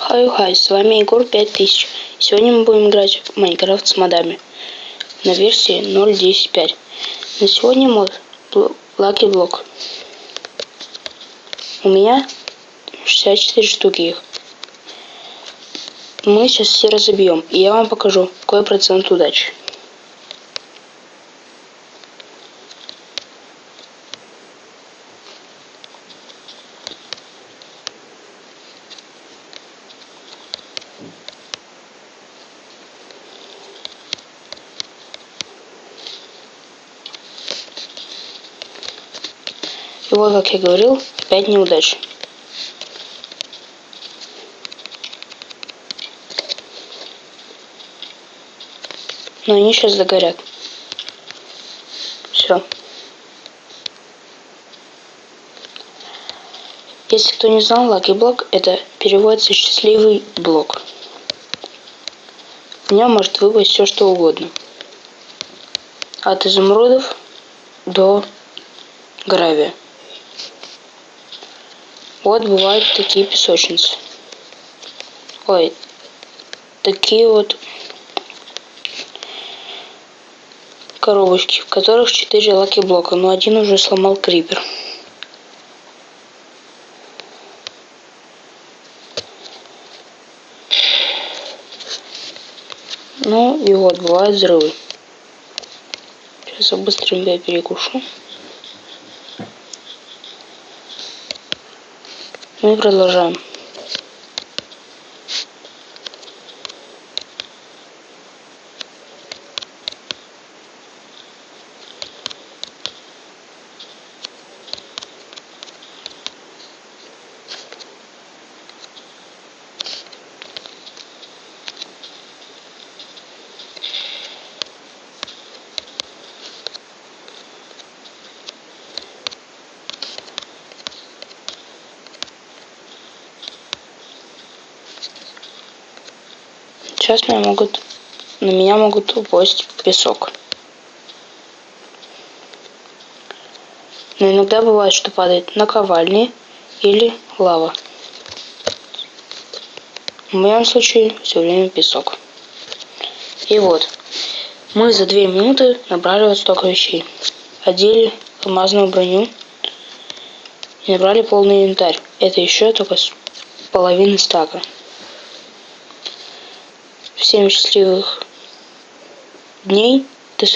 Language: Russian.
Хай, с вами Егор 5000. Сегодня мы будем играть в Майнкрафт с модами на версии 0.10.5. На сегодня мод Lucky Block. У меня 64 штуки их. Мы сейчас все разобьем, и я вам покажу, какой процент удачи. И вот, как я говорил, 5 неудач. Но они сейчас загорят. Все. Если кто не знал, Lucky Block это переводится счастливый блок. В нем может выпасть все что угодно. От изумрудов до гравия. Вот бывают такие песочницы. Ой, такие вот коробочки, в которых 4 Lucky блока, но один уже сломал крипер. Ну и вот бывают взрывы. Сейчас я быстренько перекушу. Ну и продолжаем. Сейчас на меня могут упасть песок. Но иногда бывает, что падает наковальни или лава. В моем случае все время песок. И вот, мы за 2 минуты набрали вот столько вещей. Одели алмазную броню и набрали полный инвентарь. Это еще только с половины стака. Всем счастливых дней. До свидания.